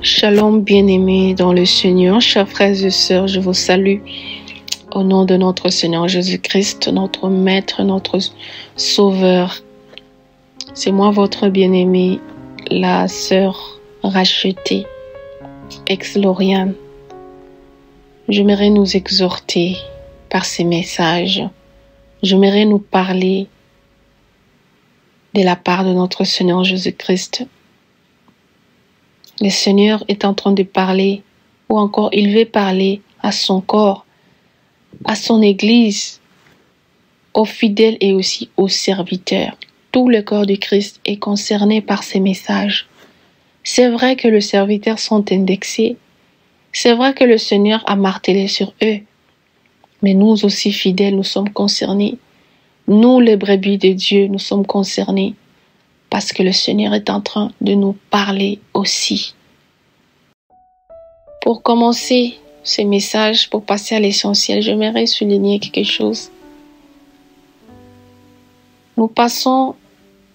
Shalom bien-aimés dans le Seigneur, chers frères et sœurs, je vous salue au nom de notre Seigneur Jésus-Christ, notre Maître, notre Sauveur. C'est moi votre bien-aimée, la sœur rachetée, ex-Lauriane. J'aimerais nous exhorter par ces messages. J'aimerais nous parler de la part de notre Seigneur Jésus-Christ. Le Seigneur est en train de parler, ou encore il veut parler à son corps, à son Église, aux fidèles et aussi aux serviteurs. Tout le corps du Christ est concerné par ces messages. C'est vrai que les serviteurs sont indexés. C'est vrai que le Seigneur a martelé sur eux. Mais nous aussi fidèles, nous sommes concernés. Nous, les brebis de Dieu, nous sommes concernés. Parce que le Seigneur est en train de nous parler aussi. Pour commencer ce message, pour passer à l'essentiel, j'aimerais souligner quelque chose. Nous passons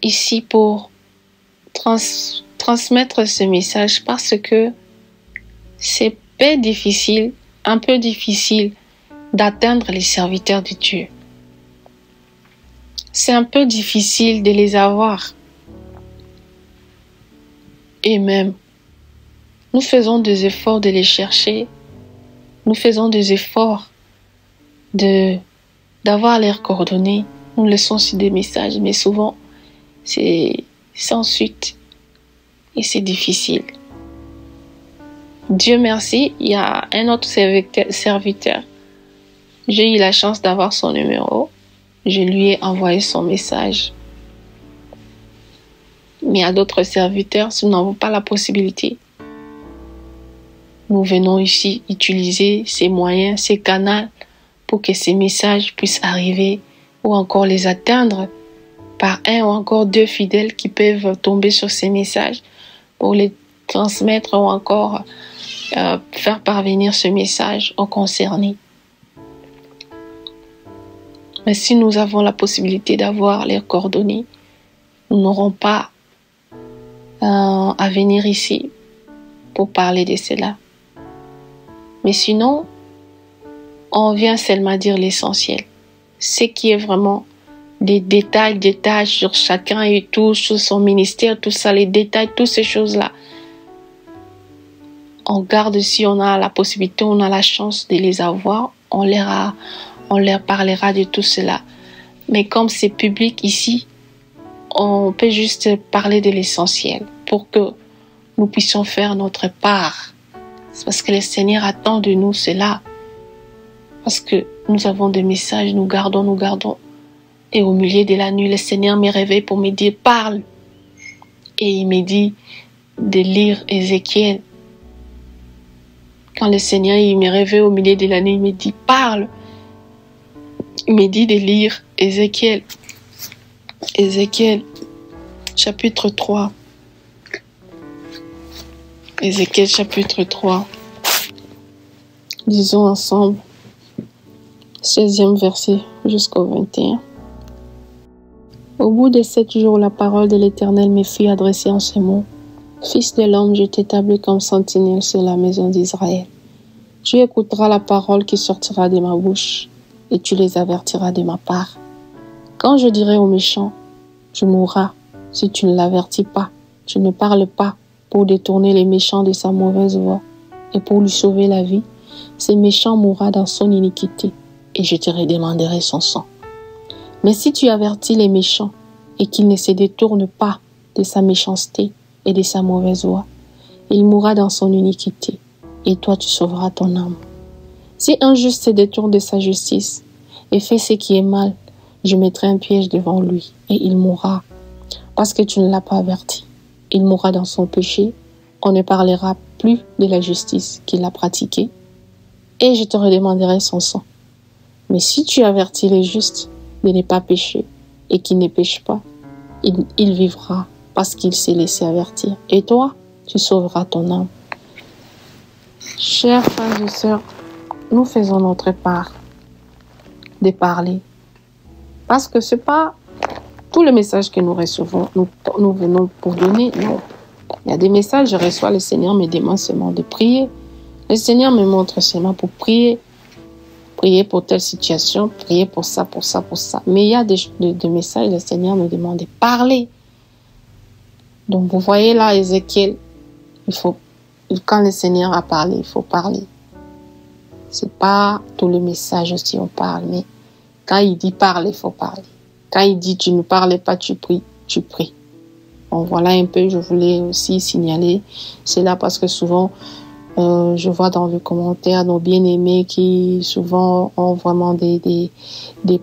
ici pour transmettre ce message parce que c'est un peu difficile d'atteindre les serviteurs de Dieu. C'est un peu difficile de les avoir. Et même, nous faisons des efforts de les chercher. Nous faisons des efforts d'avoir leurs coordonnées. Nous laissons sur des messages, mais souvent, c'est sans suite. Et c'est difficile. Dieu merci, il y a un autre serviteur. J'ai eu la chance d'avoir son numéro. Je lui ai envoyé son message. Mais à d'autres serviteurs, si nous n'avons pas la possibilité, nous venons ici utiliser ces moyens, ces canaux pour que ces messages puissent arriver ou encore les atteindre par un ou encore deux fidèles qui peuvent tomber sur ces messages pour les transmettre ou encore faire parvenir ce message aux concernés. Mais si nous avons la possibilité d'avoir les coordonnées, nous n'aurons pas à venir ici pour parler de cela. Mais sinon, on vient seulement dire l'essentiel. Ce qui est vraiment des détails sur chacun et tout, sur son ministère, tout ça, les détails, toutes ces choses-là. On garde si on a la possibilité, on a la chance de les avoir, on leur parlera de tout cela. Mais comme c'est public ici, on peut juste parler de l'essentiel pour que nous puissions faire notre part. C'est parce que le Seigneur attend de nous cela. Parce que nous avons des messages, nous gardons. Et au milieu de la nuit, le Seigneur me réveille pour me dire, parle. Et il me dit de lire Ézéchiel. Quand le Seigneur il me réveille au milieu de la nuit, il me dit, parle. Il me dit de lire Ézéchiel. Ézéchiel, chapitre 3. Ézéchiel, chapitre 3. Disons ensemble, 16e verset jusqu'au 21. Au bout de 7 jours, la parole de l'Éternel me fut adressée en ces mots. Fils de l'homme, je t'établis comme sentinelle sur la maison d'Israël. Tu écouteras la parole qui sortira de ma bouche, et tu les avertiras de ma part. Quand je dirai aux méchants, tu mourras, si tu ne l'avertis pas, tu ne parles pas pour détourner les méchants de sa mauvaise voie et pour lui sauver la vie, ce méchant mourra dans son iniquité et je te redemanderai son sang. Mais si tu avertis les méchants et qu'ils ne se détournent pas de sa méchanceté et de sa mauvaise voie, il mourra dans son iniquité et toi tu sauveras ton âme. Si un juste se détourne de sa justice et fait ce qui est mal, je mettrai un piège devant lui et il mourra parce que tu ne l'as pas averti. Il mourra dans son péché, on ne parlera plus de la justice qu'il a pratiquée et je te redemanderai son sang. Mais si tu avertis les justes de ne pas pécher et qu'il ne pêche pas, il vivra parce qu'il s'est laissé avertir. Et toi, tu sauveras ton âme. Chers frères et sœurs, nous faisons notre part de parler. Parce que ce n'est pas tout le message que nous recevons, nous venons pour donner. Non. Il y a des messages, je reçois, le Seigneur me demande seulement de prier. Le Seigneur me montre seulement pour prier. Prier pour telle situation, prier pour ça, pour ça, pour ça. Mais il y a des messages, le Seigneur me demande de parler. Donc vous voyez là, Ézéchiel, quand le Seigneur a parlé, il faut parler. C'est pas tout le message aussi on parle, mais quand il dit parle, il faut parler. Quand il dit tu ne parles pas, tu pries, tu pries. Bon, voilà un peu, je voulais aussi signaler cela parce que souvent, je vois dans les commentaires nos bien-aimés qui souvent ont vraiment des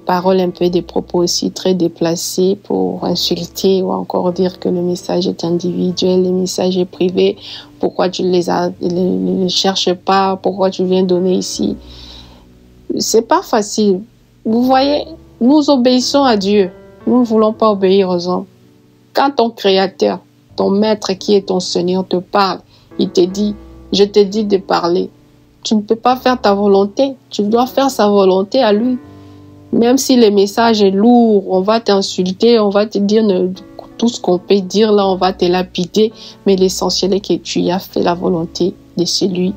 paroles un peu, des propos aussi très déplacés pour insulter ou encore dire que le message est individuel, le message est privé. Pourquoi tu les cherches pas? Pourquoi tu viens donner ici? C'est pas facile. Vous voyez, nous obéissons à Dieu. Nous ne voulons pas obéir aux hommes. Quand ton Créateur, ton Maître qui est ton Seigneur te parle, il te dit, je te dis de parler. Tu ne peux pas faire ta volonté. Tu dois faire sa volonté à lui. Même si le message est lourd, on va t'insulter, on va te dire tout ce qu'on peut dire là, on va te lapider. Mais l'essentiel est que tu as fait la volonté de celui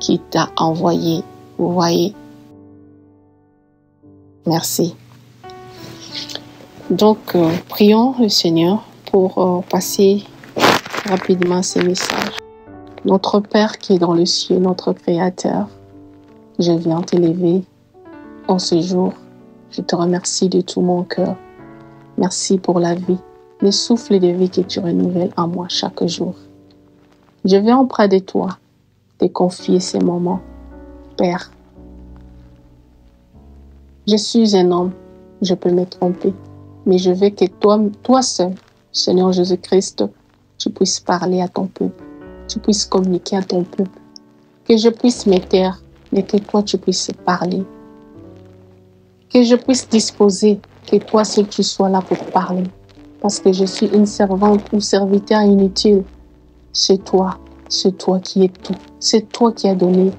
qui t'a envoyé. Vous voyez? Merci. Donc, prions le Seigneur pour passer rapidement ces messages. Notre Père qui est dans le ciel, notre Créateur, je viens t'élever en ce jour. Je te remercie de tout mon cœur. Merci pour la vie, le souffle de vie que tu renouvelles en moi chaque jour. Je viens auprès de toi te confier ces moments. Père, je suis un homme, je peux me tromper, mais je veux que toi seul, Seigneur Jésus-Christ, tu puisses parler à ton peuple. Tu puisses communiquer à ton peuple, que je puisse me taire, mais que toi tu puisses parler, que je puisse disposer, que toi seul tu sois là pour parler, parce que je suis une servante ou serviteur inutile. C'est toi qui es tout, c'est toi qui as donné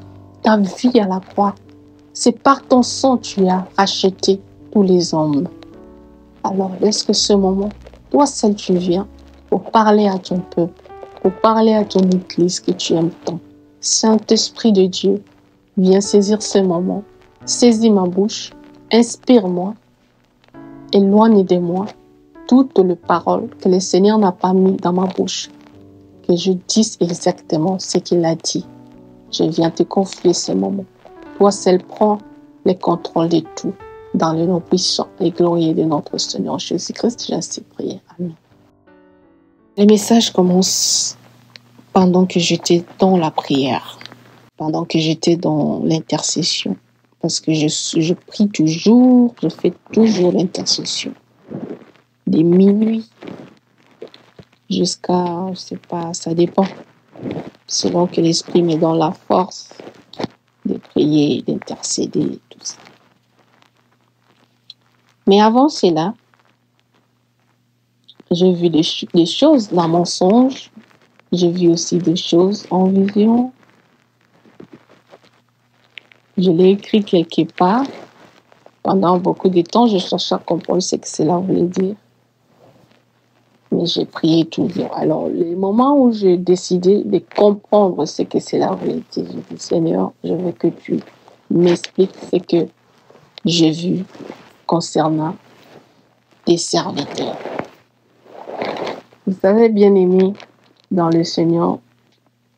ta vie à la croix, c'est par ton sang que tu as racheté tous les hommes. Alors laisse que ce moment, toi seul tu viens pour parler à ton peuple, pour parler à ton Église que tu aimes tant. Saint-Esprit de Dieu, viens saisir ce moment. Saisis ma bouche, inspire-moi, éloigne de moi toutes les paroles que le Seigneur n'a pas mis dans ma bouche. Que je dise exactement ce qu'il a dit. Je viens te confier ce moment. Toi seul prends le contrôle de tout. Dans le nom puissant et glorieux de notre Seigneur Jésus-Christ, j'ai ainsi prié. Amen. Le message commence pendant que j'étais dans la prière, pendant que j'étais dans l'intercession. Parce que je prie toujours, je fais toujours l'intercession. Des minuit jusqu'à, je sais pas, ça dépend. Selon que l'Esprit me donne la force de prier, d'intercéder, tout ça. Mais avant cela, j'ai vu des choses dans mon songe. J'ai vu aussi des choses en vision. Je l'ai écrit quelque part. Pendant beaucoup de temps, je cherchais à comprendre ce que cela voulait dire. Mais j'ai prié toujours. Alors, les moments où j'ai décidé de comprendre ce que cela voulait dire, j'ai dit, Seigneur, je veux que tu m'expliques ce que j'ai vu concernant tes serviteurs. Vous savez, bien-aimés, dans le Seigneur,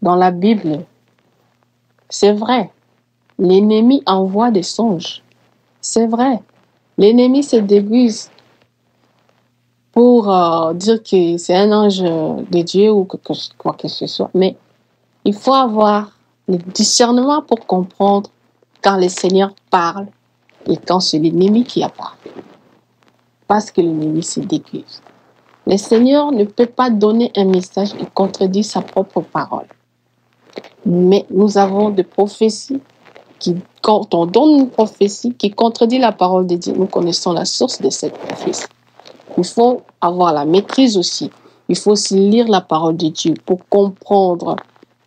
dans la Bible, c'est vrai, l'ennemi envoie des songes. C'est vrai, l'ennemi se déguise pour dire que c'est un ange de Dieu ou quoi que ce soit. Mais il faut avoir le discernement pour comprendre quand le Seigneur parle et quand c'est l'ennemi qui a parlé. Parce que l'ennemi se déguise. Le Seigneur ne peut pas donner un message qui contredit sa propre parole. Mais nous avons des prophéties quand on donne une prophétie qui contredit la parole de Dieu, nous connaissons la source de cette prophétie. Il faut avoir la maîtrise aussi. Il faut aussi lire la parole de Dieu pour comprendre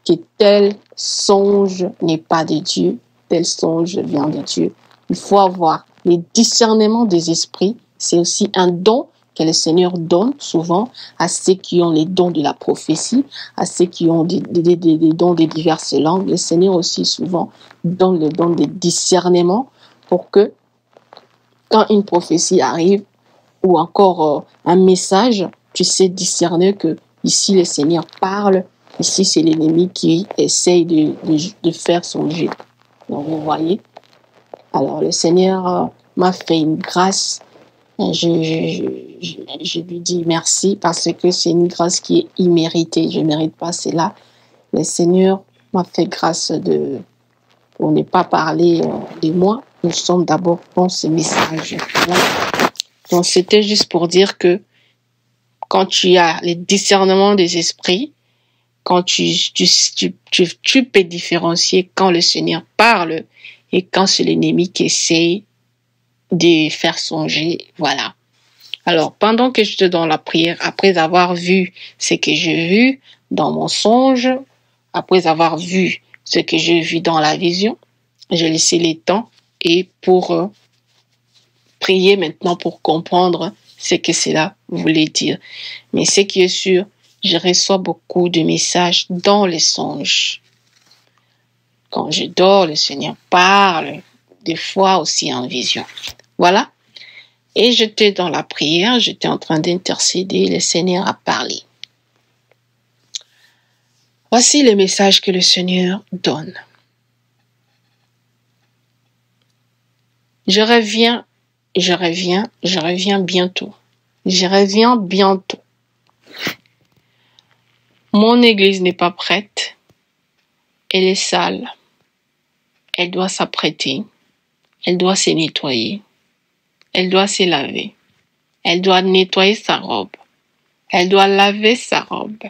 que tel songe n'est pas de Dieu, tel songe vient de Dieu. Il faut avoir les discernements des esprits. C'est aussi un don que le Seigneur donne souvent à ceux qui ont les dons de la prophétie, à ceux qui ont des dons de diverses langues. Le Seigneur aussi souvent donne le don de discernement pour que quand une prophétie arrive ou encore un message, tu sais discerner que ici le Seigneur parle, ici c'est l'ennemi qui essaye de faire son jeu. Donc vous voyez, alors le Seigneur m'a fait une grâce. Je lui dis merci parce que c'est une grâce qui est imméritée. Je ne mérite pas cela. Le Seigneur m'a fait grâce pour ne pas parler de moi. Nous sommes d'abord dans ce message. Donc c'était juste pour dire que quand tu as le discernement des esprits, quand tu peux différencier quand le Seigneur parle et quand c'est l'ennemi qui essaie de faire songer, voilà. Alors, pendant que j'étais dans la prière, après avoir vu ce que j'ai vu dans mon songe, après avoir vu ce que j'ai vu dans la vision, j'ai laissé les temps et pour prier maintenant pour comprendre ce que cela voulait dire. Mais ce qui est sûr, je reçois beaucoup de messages dans les songes. Quand je dors, le Seigneur parle, des fois aussi en vision. Voilà. Et j'étais dans la prière, j'étais en train d'intercéder, le Seigneur a parlé. Voici le message que le Seigneur donne. Je reviens bientôt. Je reviens bientôt. Mon église n'est pas prête. Elle est sale. Elle doit s'apprêter. Elle doit se nettoyer. Elle doit se laver. Elle doit nettoyer sa robe. Elle doit laver sa robe.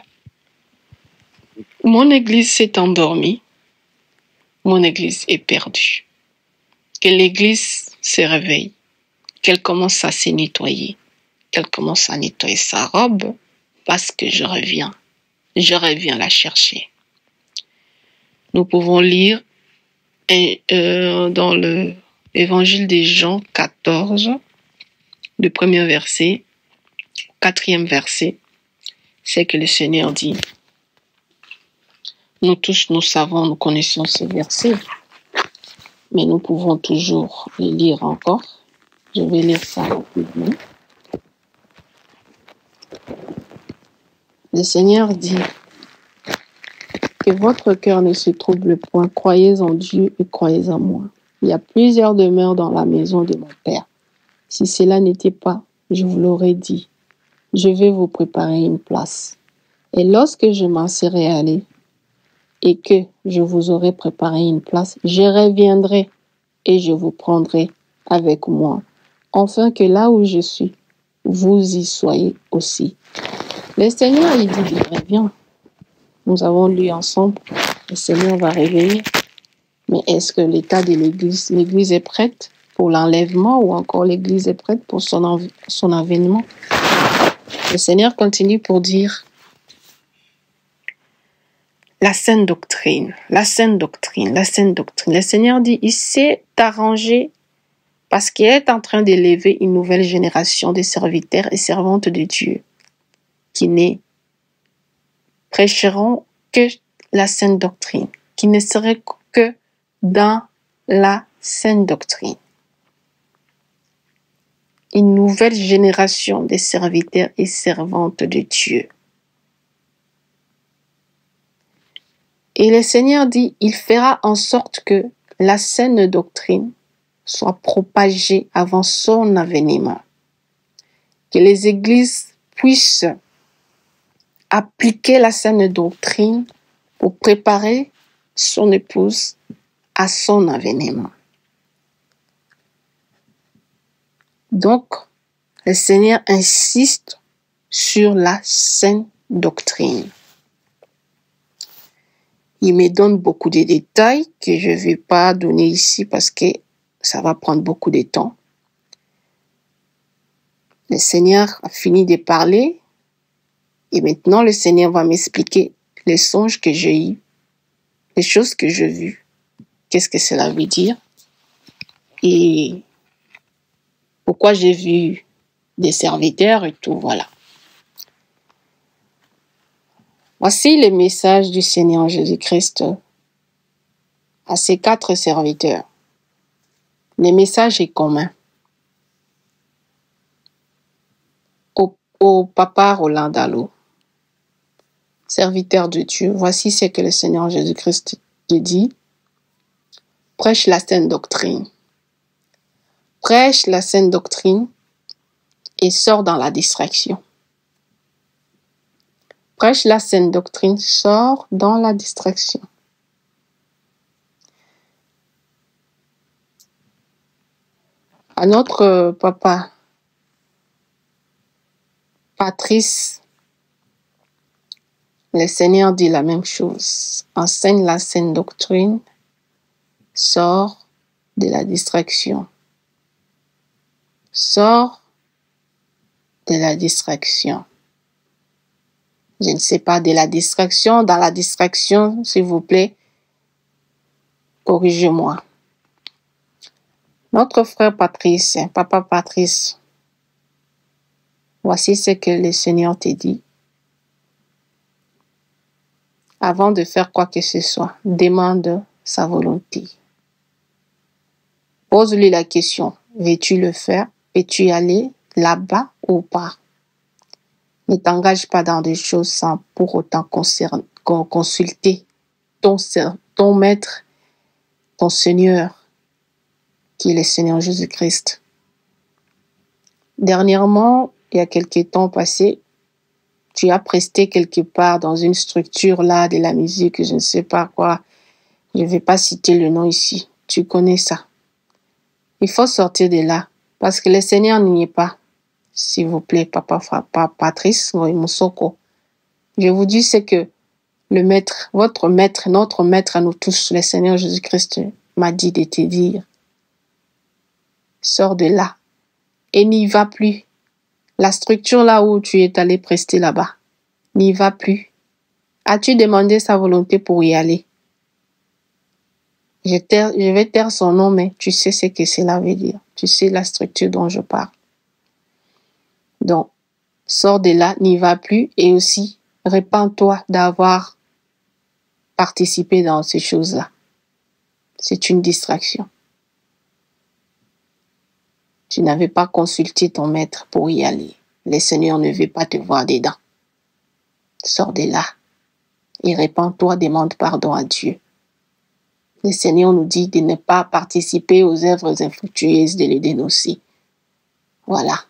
Mon église s'est endormie. Mon église est perdue. Que l'église se réveille. Qu'elle commence à se nettoyer. Qu'elle commence à nettoyer sa robe parce que je reviens. Je reviens la chercher. Nous pouvons lire dans l'évangile de Jean 14, le premier verset, quatrième verset, c'est que le Seigneur dit. Nous tous, nous savons, nous connaissons ces versets, mais nous pouvons toujours les lire encore. Je vais lire ça rapidement. Le Seigneur dit que votre cœur ne se trouble point. Croyez en Dieu et croyez en moi. Il y a plusieurs demeures dans la maison de mon Père. Si cela n'était pas, je vous l'aurais dit. Je vais vous préparer une place. Et lorsque je m'en serai allé et que je vous aurai préparé une place, je reviendrai et je vous prendrai avec moi, afin que là où je suis, vous y soyez aussi. Le Seigneur, il dit, il revient. Nous avons lu ensemble, le Seigneur va revenir. Mais est-ce que l'état de l'église est prête pour l'enlèvement ou encore l'église est prête pour son avènement? Le Seigneur continue pour dire la saine doctrine, la saine doctrine, la saine doctrine. Le Seigneur dit, il s'est arrangé parce qu'il est en train d'élever une nouvelle génération de serviteurs et servantes de Dieu qui ne prêcheront que la saine doctrine, qui ne seraient que dans la saine doctrine. Une nouvelle génération de serviteurs et servantes de Dieu. Et le Seigneur dit, il fera en sorte que la saine doctrine soit propagée avant son avènement. Que les églises puissent appliquer la saine doctrine pour préparer son épouse à son avènement. Donc, le Seigneur insiste sur la saine doctrine. Il me donne beaucoup de détails que je ne vais pas donner ici parce que ça va prendre beaucoup de temps. Le Seigneur a fini de parler et maintenant le Seigneur va m'expliquer les songes que j'ai eus, les choses que j'ai vues, qu'est-ce que cela veut dire et pourquoi j'ai vu des serviteurs et tout, voilà. Voici les messages du Seigneur Jésus-Christ à ses 4 serviteurs. Le message est commun. Au papa Roland Dallot, serviteur de Dieu, voici ce que le Seigneur Jésus-Christ te dit. Prêche la sainte doctrine. Prêche la sainte doctrine et sors dans la distraction. Prêche la sainte doctrine, sors dans la distraction. À notre papa, Patrice, le Seigneur dit la même chose. Enseigne la sainte doctrine, sors de la distraction. Sors de la distraction. Je ne sais pas, de la distraction, dans la distraction, s'il vous plaît, corrigez-moi. Notre frère Patrice, papa Patrice, voici ce que le Seigneur te dit. Avant de faire quoi que ce soit, demande sa volonté. Pose-lui la question, veux-tu le faire? Veux-tu y aller là-bas ou pas? Ne t'engage pas dans des choses sans pour autant consulter ton maître, ton Seigneur, qui est le Seigneur Jésus-Christ. Dernièrement, il y a quelques temps passés, tu as presté quelque part dans une structure là de la musique, je ne sais pas quoi. Je ne vais pas citer le nom ici. Tu connais ça. Il faut sortir de là parce que le Seigneur n'y est pas. S'il vous plaît, papa Patrice, Moussoko. Je vous dis c'est que le maître, votre maître, notre maître à nous tous, le Seigneur Jésus-Christ m'a dit de te dire, sors de là et n'y va plus. La structure là où tu es allé prester là-bas, n'y va plus. As-tu demandé sa volonté pour y aller? Je vais taire son nom, mais tu sais ce que cela veut dire. Tu sais la structure dont je parle. Donc, sors de là, n'y va plus et aussi, répands-toi d'avoir participé dans ces choses-là. C'est une distraction. Tu n'avais pas consulté ton maître pour y aller. Le Seigneur ne veut pas te voir dedans. Sors de là et répands-toi, demande pardon à Dieu. Le Seigneur nous dit de ne pas participer aux œuvres infructueuses de l'Éden aussi. Voilà.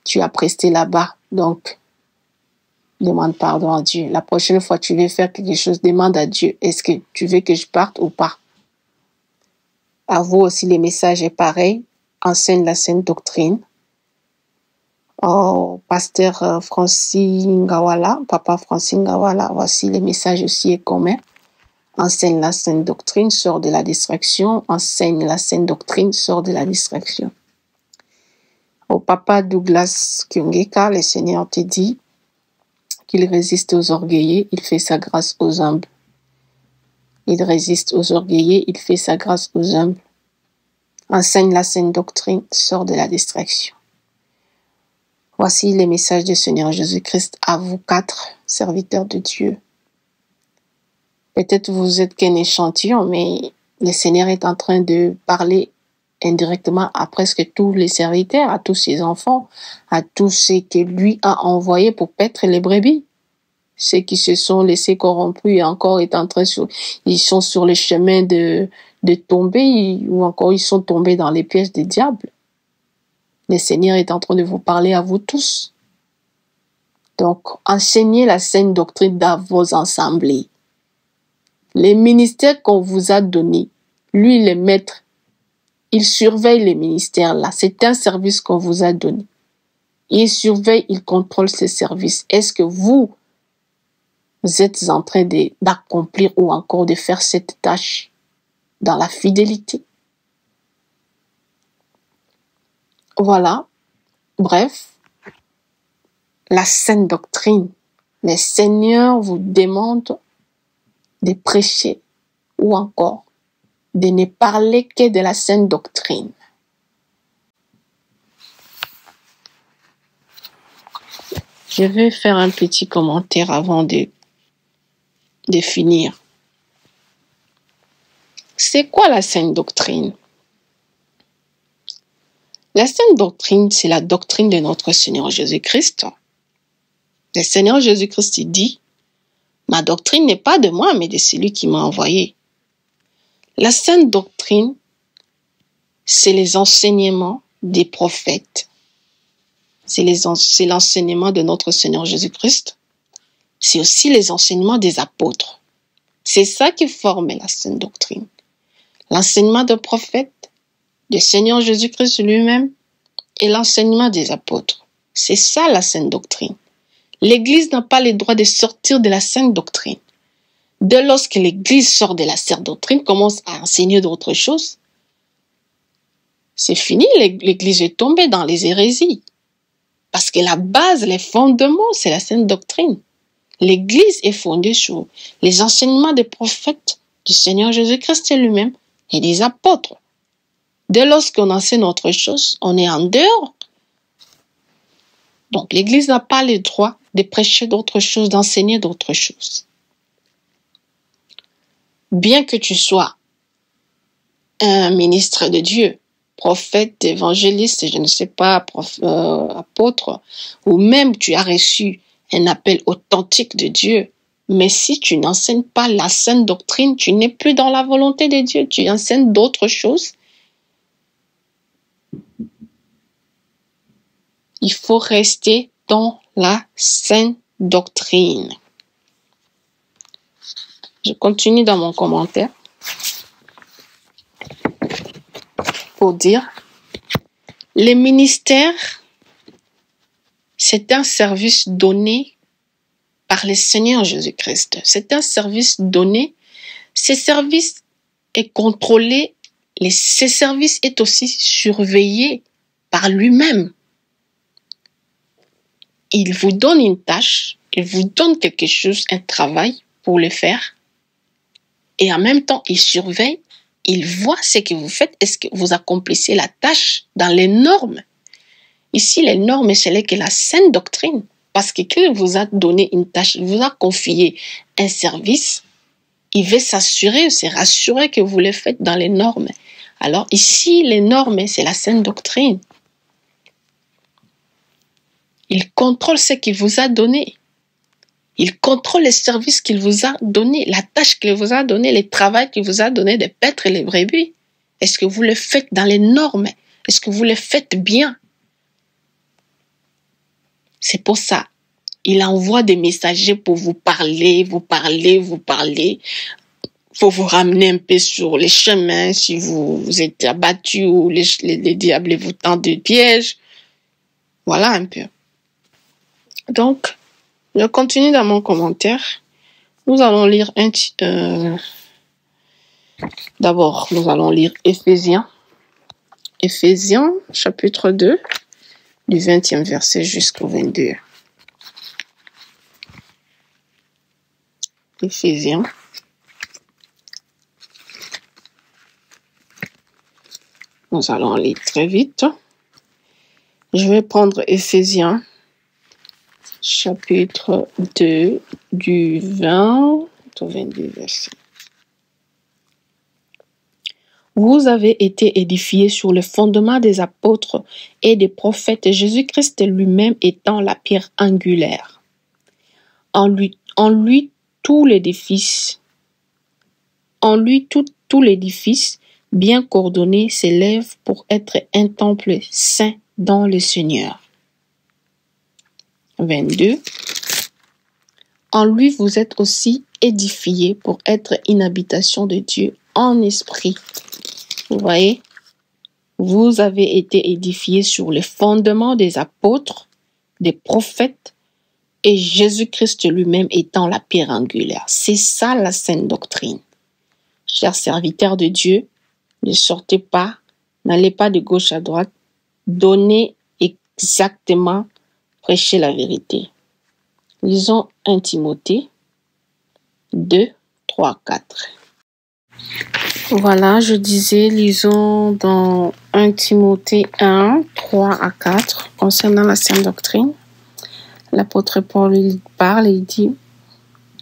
Tu as presté là-bas, donc demande pardon à Dieu. La prochaine fois que tu veux faire quelque chose, demande à Dieu, est-ce que tu veux que je parte ou pas? À vous aussi, le message est pareil. Enseigne la sainte doctrine. Oh, pasteur Francis Ngawala, papa Francis Ngawala, voici le message aussi est commun. Enseigne la sainte doctrine, sors de la distraction. Enseigne la sainte doctrine, sors de la distraction. Au papa Douglas Kyungeka, le Seigneur te dit qu'il résiste aux orgueilleux, il fait sa grâce aux humbles. Il résiste aux orgueilleux, il fait sa grâce aux humbles. Enseigne la sainte doctrine, sors de la distraction. Voici les messages du Seigneur Jésus-Christ à vous 4 serviteurs de Dieu. Peut-être vous êtes qu'un échantillon, mais le Seigneur est en train de parler indirectement à presque tous les serviteurs, à tous ses enfants, à tous ceux que lui a envoyés pour paître les brebis. Ceux qui se sont laissés corrompus et encore ils sont sur le chemin de tomber ou encore ils sont tombés dans les pièges des diables. Le Seigneur est en train de vous parler à vous tous. Donc, enseignez la sainte doctrine dans vos assemblées. Les ministères qu'on vous a donnés, lui, le maître, il surveille les ministères là. C'est un service qu'on vous a donné. Il surveille, il contrôle ces services. Est-ce que vous êtes en train d'accomplir ou encore de faire cette tâche dans la fidélité? Voilà. Bref, la sainte doctrine. Le Seigneur vous demande de prêcher ou encore de ne parler que de la sainte doctrine. Je vais faire un petit commentaire avant de finir. C'est quoi la saine doctrine? La saine doctrine, c'est la doctrine de notre Seigneur Jésus-Christ. Le Seigneur Jésus-Christ dit, « Ma doctrine n'est pas de moi, mais de celui qui m'a envoyé. » La saine doctrine, c'est les enseignements des prophètes. C'est l'enseignement de notre Seigneur Jésus-Christ. C'est aussi les enseignements des apôtres. C'est ça qui forme la saine doctrine. L'enseignement des prophètes, du Seigneur Jésus-Christ lui-même et l'enseignement des apôtres. C'est ça la saine doctrine. L'Église n'a pas le droit de sortir de la saine doctrine. Dès lors que l'Église sort de la saine doctrine, commence à enseigner d'autres choses, c'est fini, l'Église est tombée dans les hérésies. Parce que la base, les fondements, c'est la saine doctrine. L'Église est fondée sur les enseignements des prophètes, du Seigneur Jésus-Christ lui-même et des apôtres. Dès lors qu'on enseigne autre chose, on est en dehors. Donc l'Église n'a pas le droit de prêcher d'autres choses, d'enseigner d'autres choses. Bien que tu sois un ministre de Dieu, prophète, évangéliste, je ne sais pas, apôtre, ou même tu as reçu un appel authentique de Dieu, mais si tu n'enseignes pas la saine doctrine, tu n'es plus dans la volonté de Dieu, tu enseignes d'autres choses. Il faut rester dans la saine doctrine. Je continue dans mon commentaire pour dire, les ministères, c'est un service donné par le Seigneur Jésus-Christ. C'est un service donné. Ce service est contrôlé, ce service est aussi surveillé par lui-même. Il vous donne une tâche, il vous donne quelque chose, un travail pour le faire. Et en même temps, il surveille, il voit ce que vous faites. Est-ce que vous accomplissez la tâche dans les normes? Ici, les normes, c'est que la saine doctrine. Parce que qu'il vous a donné une tâche, il vous a confié un service, il veut s'assurer, se rassurer que vous le faites dans les normes. Alors ici, les normes, c'est la saine doctrine. Il contrôle ce qu'il vous a donné. Il contrôle les services qu'il vous a donné, la tâche qu'il vous a donné, le travail qu'il vous a donné de paître les brebis. Est-ce que vous le faites dans les normes? Est-ce que vous le faites bien? C'est pour ça. Il envoie des messagers pour vous parler. Pour vous ramener un peu sur les chemins si vous êtes abattu ou les diables vous tendent des pièges. Voilà un peu. Donc, je continue dans mon commentaire. Nous allons lire d'abord, nous allons lire Éphésiens. Éphésiens, chapitre 2, du 20e verset jusqu'au 22. Éphésiens. Nous allons lire très vite. Je vais prendre Éphésiens, chapitre 2, du 20 au 22 verset. Vous avez été édifiés sur le fondement des apôtres et des prophètes, Jésus-Christ lui-même étant la pierre angulaire. En lui tout l'édifice, tout l'édifice bien coordonné s'élève pour être un temple saint dans le Seigneur. 22. En lui, vous êtes aussi édifiés pour être une habitation de Dieu en esprit. Vous voyez, vous avez été édifiés sur les fondements des apôtres, des prophètes, et Jésus-Christ lui-même étant la pierre angulaire. C'est ça la saine doctrine. Chers serviteurs de Dieu, ne sortez pas, n'allez pas de gauche à droite, donnez exactement, prêchez la vérité. Lisons 1 Timothée 2, 3, 4. Voilà, je disais, lisons dans 1 Timothée 1, 3 à 4, concernant la saine doctrine. l'apôtre Paul il parle et il dit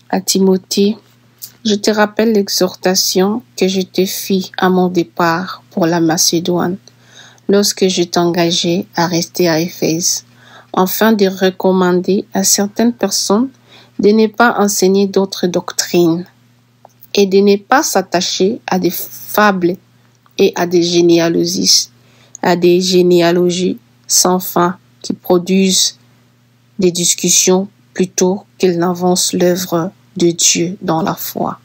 à Timothée, « Je te rappelle l'exhortation que je te fis à mon départ pour la Macédoine, lorsque je t'engageais à rester à Éphèse, afin de recommander à certaines personnes de ne pas enseigner d'autres doctrines et de ne pas s'attacher à des fables et à des généalogies sans fin qui produisent des discussions plutôt qu'ils n'avancent l'œuvre de Dieu dans la foi. »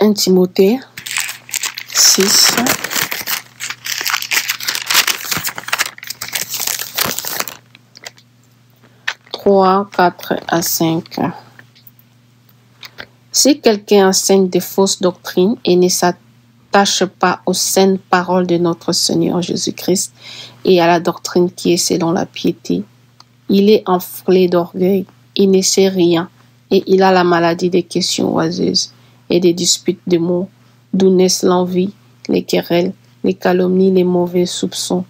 1 Timothée 6, (3, 4 à 5). Si quelqu'un enseigne des fausses doctrines et ne s'attache pas aux saines paroles de notre Seigneur Jésus-Christ et à la doctrine qui est selon la piété, il est enflé d'orgueil, il ne sait rien et il a la maladie des questions oiseuses et des disputes de mots, d'où naissent l'envie, les querelles, les calomnies, les mauvais soupçons,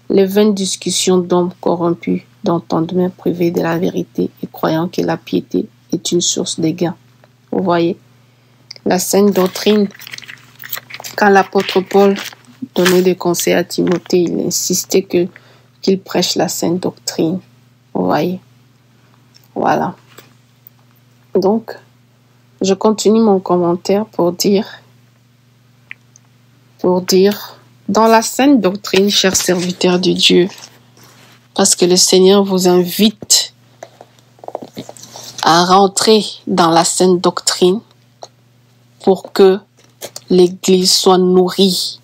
les vaines discussions d'hommes corrompus, d'entendements privés de la vérité et croyant que la piété est une source de gain. Vous voyez, la saine doctrine, quand l'apôtre Paul donnait des conseils à Timothée, il insistait qu'il prêche la saine doctrine. Vous voyez, voilà. Donc, je continue mon commentaire pour dire, dans la saine doctrine, chers serviteurs de Dieu, parce que le Seigneur vous invite à rentrer dans la saine doctrine pour que l'Église soit nourrie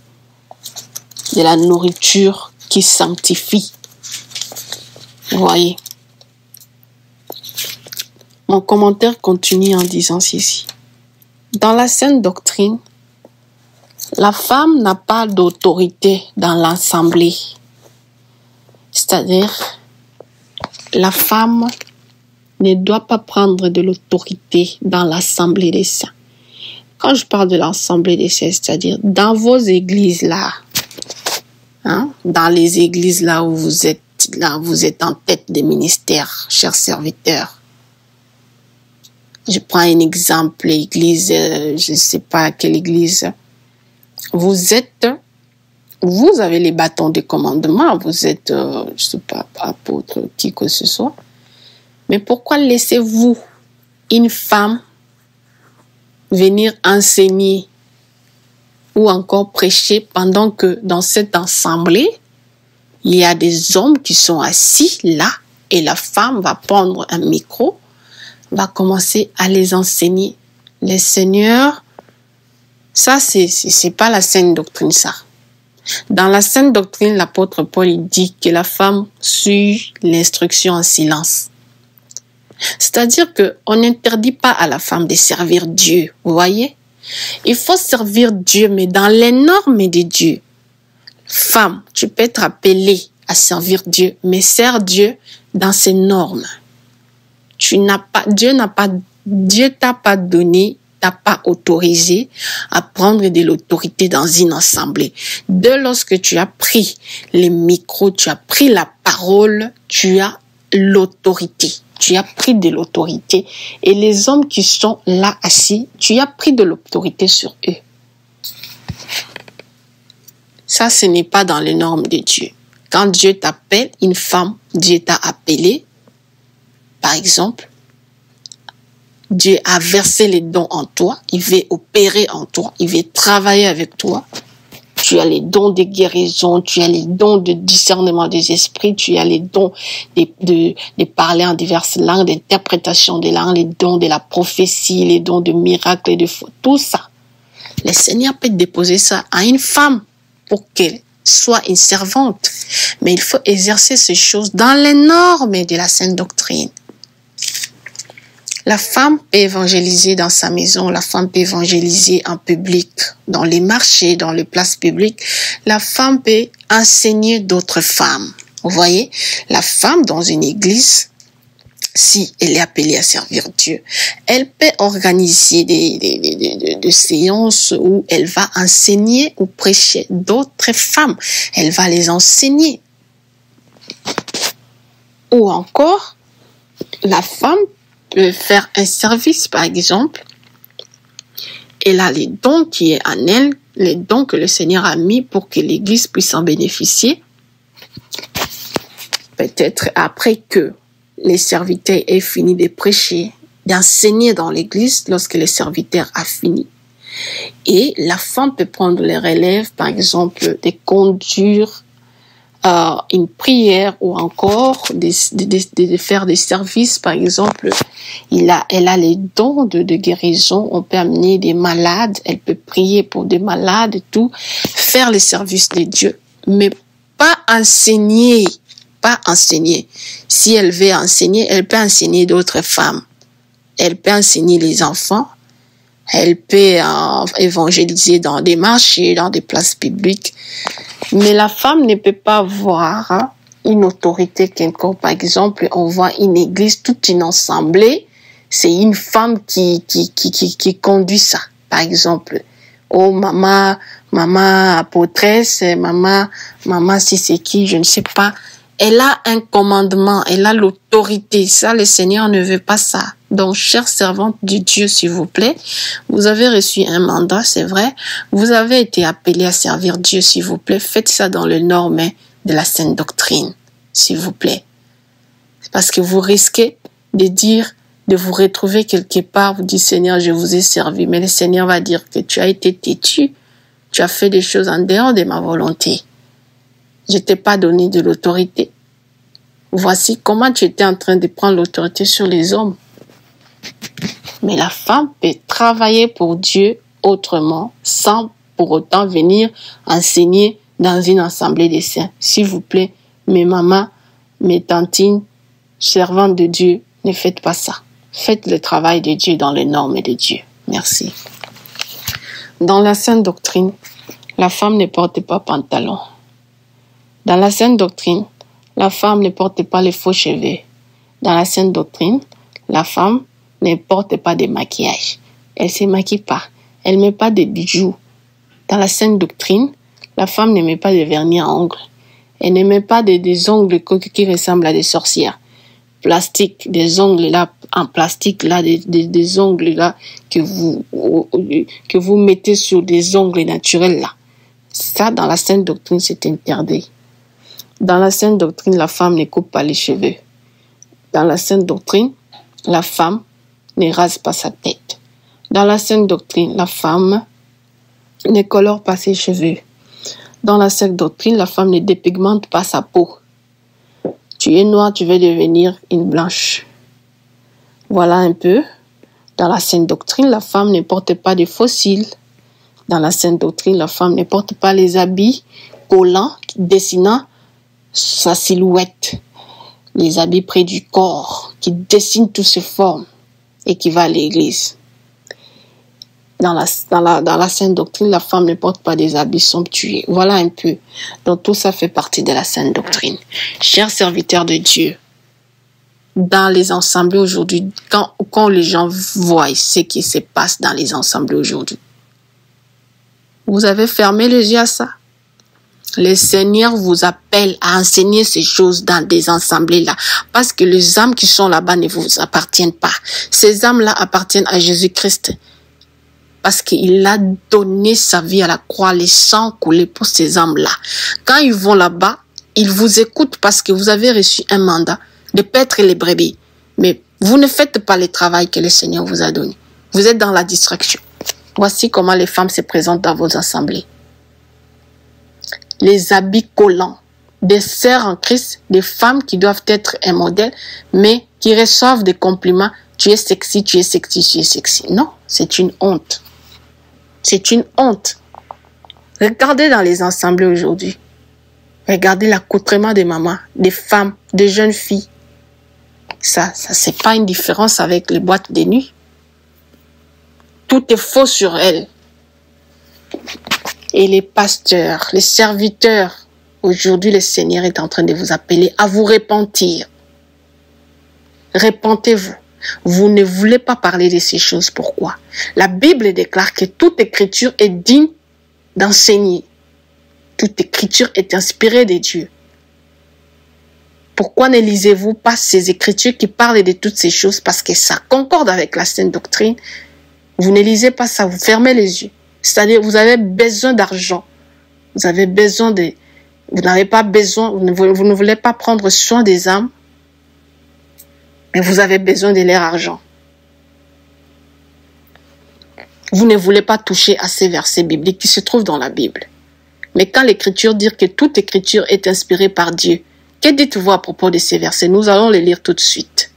de la nourriture qui sanctifie. Vous voyez. Mon commentaire continue en disant ceci. Dans la saine doctrine, la femme n'a pas d'autorité dans l'assemblée. C'est-à-dire, la femme ne doit pas prendre de l'autorité dans l'assemblée des saints. Quand je parle de l'assemblée des saints, c'est-à-dire dans vos églises là, dans les églises là où vous êtes en tête des ministères, chers serviteurs. Je prends un exemple, l'église, je ne sais pas quelle église. Vous avez les bâtons de commandement, vous êtes, je ne sais pas, apôtre, qui que ce soit. Mais pourquoi laissez-vous une femme venir enseigner ou encore prêcher pendant que dans cette assemblée, il y a des hommes qui sont assis là et la femme va prendre un micro, va commencer à les enseigner. Les seigneurs, ça c'est pas la saine doctrine ça. Dans la saine doctrine, l'apôtre Paul il dit que la femme suit l'instruction en silence. C'est-à-dire qu'on n'interdit pas à la femme de servir Dieu, vous voyez? Il faut servir Dieu, mais dans les normes de Dieu. Femme, tu peux être appelée à servir Dieu, mais sers Dieu dans ses normes. Dieu t'a pas donné, t'a pas autorisé à prendre de l'autorité dans une assemblée. Dès lorsque tu as pris les micros, tu as pris la parole, tu as l'autorité. Tu as pris de l'autorité. Et les hommes qui sont là assis, tu as pris de l'autorité sur eux. Ça, ce n'est pas dans les normes de Dieu. Quand Dieu t'appelle, une femme, Dieu t'a appelé, par exemple, Dieu a versé les dons en toi, il veut opérer en toi, il veut travailler avec toi. Tu as les dons de guérison, tu as les dons de discernement des esprits, tu as les dons de parler en diverses langues, d'interprétation des langues, les dons de la prophétie, les dons de miracles et de foi, tout ça. Le Seigneur peut déposer ça à une femme pour qu'elle soit une servante. Mais il faut exercer ces choses dans les normes de la sainte doctrine. La femme peut évangéliser dans sa maison, la femme peut évangéliser en public, dans les marchés, dans les places publiques. La femme peut enseigner d'autres femmes. Vous voyez, la femme dans une église, si elle est appelée à servir Dieu, elle peut organiser des séances où elle va enseigner ou prêcher d'autres femmes. Elle va les enseigner. Ou encore, la femme peut faire un service, par exemple. Elle a les dons qui est en elle, les dons que le Seigneur a mis pour que l'Église puisse en bénéficier. Peut-être après que les serviteurs aient fini de prêcher, d'enseigner dans l'Église, lorsque le serviteur a fini. Et la femme peut prendre les relèves, par exemple, de conduire une prière ou encore de faire des services. Par exemple, elle a les dons de guérison. On peut amener des malades, elle peut prier pour des malades et tout, faire les services de Dieu, mais pas enseigner. Pas enseigner. Si elle veut enseigner, elle peut enseigner d'autres femmes. Elle peut enseigner les enfants. Elle peut évangéliser dans des marchés, dans des places publiques. Mais la femme ne peut pas avoir une autorité quelconque. Par exemple, on voit une église, toute une assemblée. C'est une femme qui conduit ça. Par exemple, oh maman apôtresse, maman si c'est qui, je ne sais pas. Elle a un commandement, elle a l'autorité. Ça, le Seigneur ne veut pas ça. Donc, chère servante de Dieu, s'il vous plaît, vous avez reçu un mandat, c'est vrai. Vous avez été appelé à servir Dieu, s'il vous plaît. Faites ça dans le norme de la saine doctrine, s'il vous plaît. Parce que vous risquez de vous retrouver quelque part, vous dites, Seigneur, je vous ai servi. Mais le Seigneur va dire que tu as été têtu. Tu as fait des choses en dehors de ma volonté. Je t'ai pas donné de l'autorité. Voici comment tu étais en train de prendre l'autorité sur les hommes. Mais la femme peut travailler pour Dieu autrement, sans pour autant venir enseigner dans une assemblée des saints. S'il vous plaît, mes mamans, mes tantines, servantes de Dieu, ne faites pas ça. Faites le travail de Dieu dans les normes de Dieu. Merci. Dans la sainte doctrine, la femme ne porte pas pantalon. Dans la sainte doctrine, la femme ne porte pas les faux cheveux. Dans la sainte doctrine, la femme ne porte pas de maquillage. Elle ne se maquille pas. Elle ne met pas de bijoux. Dans la sainte doctrine, la femme ne met pas de vernis à ongles. Elle ne met pas des ongles qui ressemblent à des sorcières. Plastique, des ongles là, en plastique là, des ongles là que vous mettez sur des ongles naturels là. Ça, dans la sainte doctrine, c'est interdit. Dans la sainte doctrine, la femme ne coupe pas les cheveux. Dans la sainte doctrine, la femme ne rase pas sa tête. Dans la sainte doctrine, la femme ne colore pas ses cheveux. Dans la sainte doctrine, la femme ne dépigmente pas sa peau. Tu es noire, tu veux devenir une blanche. Voilà un peu. Dans la sainte doctrine, la femme ne porte pas de fossiles. Dans la sainte doctrine, la femme ne porte pas les habits collants, dessinant sa silhouette. Les habits près du corps, qui dessinent toutes ses formes et qui va à l'église. Dans la sainte doctrine, la femme ne porte pas des habits somptueux. Voilà un peu. Donc tout ça fait partie de la sainte doctrine. Chers serviteurs de Dieu, dans les assemblées aujourd'hui, quand les gens voient ce qui se passe dans les assemblées aujourd'hui, vous avez fermé les yeux à ça. Le Seigneur vous appelle à enseigner ces choses dans des assemblées-là. Parce que les âmes qui sont là-bas ne vous appartiennent pas. Ces âmes-là appartiennent à Jésus-Christ. Parce qu'il a donné sa vie à la croix, les sangs coulés pour ces âmes-là. Quand ils vont là-bas, ils vous écoutent parce que vous avez reçu un mandat de paître les brebis. Mais vous ne faites pas le travail que le Seigneur vous a donné. Vous êtes dans la distraction. Voici comment les femmes se présentent dans vos assemblées. Les habits collants, des sœurs en Christ, des femmes qui doivent être un modèle, mais qui reçoivent des compliments. Tu es sexy, tu es sexy, tu es sexy. Non, c'est une honte. C'est une honte. Regardez dans les assemblées aujourd'hui. Regardez l'accoutrement des mamans, des femmes, des jeunes filles. Ça c'est pas une différence avec les boîtes de nuit. Tout est faux sur elles. Et les pasteurs, les serviteurs, aujourd'hui le Seigneur est en train de vous appeler à vous repentir. Repentez-vous. Vous ne voulez pas parler de ces choses. Pourquoi? La Bible déclare que toute écriture est digne d'enseigner. Toute écriture est inspirée de Dieu. Pourquoi ne lisez-vous pas ces écritures qui parlent de toutes ces choses? Parce que ça concorde avec la sainte doctrine. Vous ne lisez pas ça, vous fermez les yeux. C'est-à-dire, vous avez besoin d'argent. Vous avez besoin de... Vous n'avez pas besoin, vous ne voulez pas prendre soin des âmes, mais vous avez besoin de leur argent. Vous ne voulez pas toucher à ces versets bibliques qui se trouvent dans la Bible. Mais quand l'Écriture dit que toute Écriture est inspirée par Dieu, que dites-vous à propos de ces versets? Nous allons les lire tout de suite.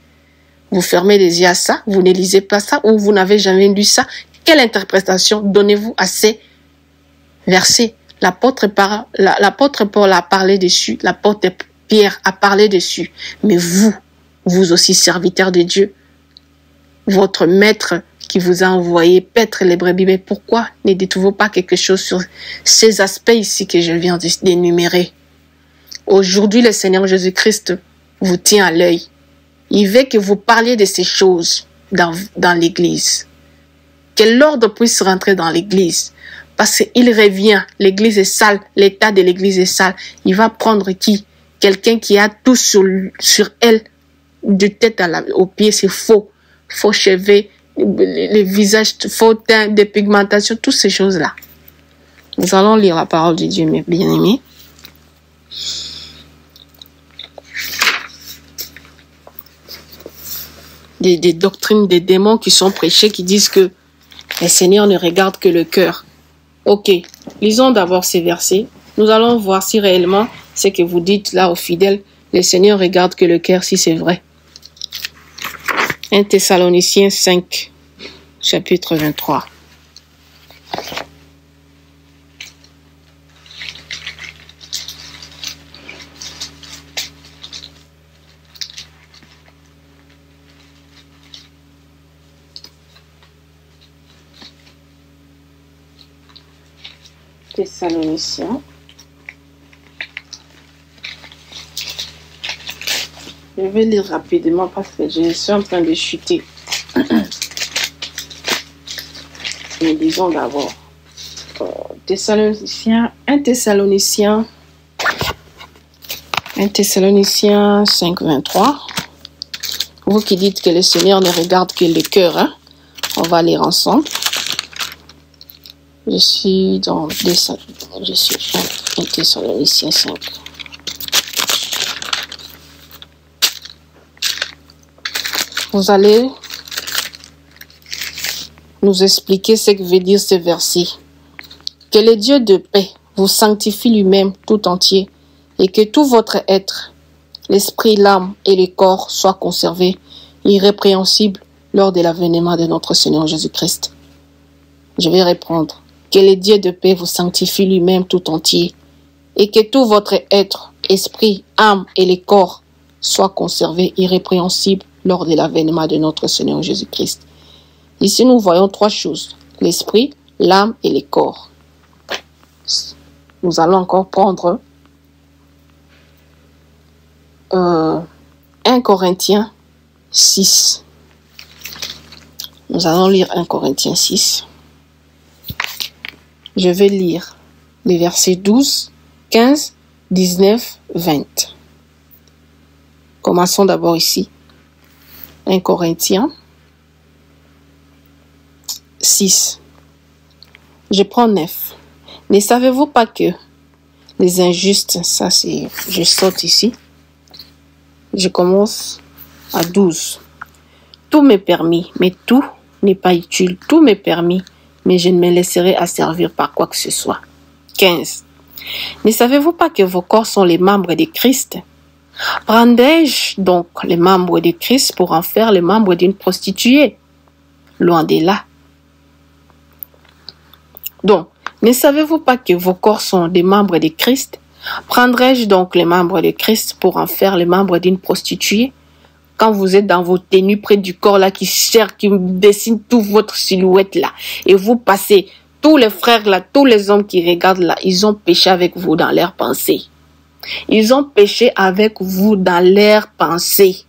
Vous fermez les yeux à ça, vous ne lisez pas ça, ou vous n'avez jamais lu ça. Quelle interprétation donnez-vous à ces versets? L'apôtre Paul a parlé dessus, l'apôtre Pierre a parlé dessus. Mais vous aussi, serviteurs de Dieu, votre maître qui vous a envoyé paître les brebis, mais pourquoi ne dites-vous pas quelque chose sur ces aspects ici que je viens d'énumérer? Aujourd'hui, le Seigneur Jésus-Christ vous tient à l'œil. Il veut que vous parliez de ces choses dans l'église. Que l'ordre puisse rentrer dans l'église. Parce qu'il revient, l'église est sale, l'état de l'église est sale. Il va prendre qui? Quelqu'un qui a tout sur elle, de tête aux pieds, c'est faux. Faux cheveux, les visages, faux teint, des pigmentations, toutes ces choses-là. Nous allons lire la parole de Dieu, mes bien-aimés. Des doctrines des démons qui sont prêchées, qui disent que le Seigneur ne regarde que le cœur. Ok, lisons d'abord ces versets. Nous allons voir si réellement ce que vous dites là aux fidèles, le Seigneur regarde que le cœur, si c'est vrai. 1 Thessaloniciens 5, chapitre 23. Thessaloniciens. Je vais lire rapidement parce que je suis en train de chuter. Mais disons d'abord. 1 Thessaloniciens 5, 23. Vous qui dites que le Seigneur ne regarde que le cœur, hein? On va lire ensemble. Je suis dans 1 Thessaloniciens 5. Vous allez nous expliquer ce que veut dire ce verset. Que le Dieu de paix vous sanctifie lui-même tout entier et que tout votre être, l'esprit, l'âme et le corps soient conservés irrépréhensibles lors de l'avènement de notre Seigneur Jésus-Christ. Je vais répondre. Que le Dieu de paix vous sanctifie lui-même tout entier et que tout votre être, esprit, âme et le corps soient conservés irrépréhensibles lors de l'avènement de notre Seigneur Jésus-Christ. Ici, nous voyons trois choses. L'esprit, l'âme et le corps. Nous allons encore prendre 1 Corinthiens 6. Nous allons lire 1 Corinthiens 6. Je vais lire les versets 12, 15, 19, 20. Commençons d'abord ici. 1 Corinthiens 6. Je prends 9. Ne savez-vous pas que les injustes, ça c'est, je saute ici. Je commence à 12. Tout m'est permis, mais tout n'est pas utile. Tout m'est permis, mais je ne me laisserai asservir par quoi que ce soit. 15. Ne savez-vous pas que vos corps sont les membres de Christ? Prendrai-je donc les membres de Christ pour en faire les membres d'une prostituée? Loin de là. Donc, ne savez-vous pas que vos corps sont des membres de Christ? Prendrai-je donc les membres de Christ pour en faire les membres d'une prostituée? Quand vous êtes dans vos tenues près du corps là, qui dessine toute votre silhouette là, et vous passez, tous les frères là, tous les hommes qui regardent là, ils ont péché avec vous dans leurs pensées. Ils ont péché avec vous dans leurs pensées.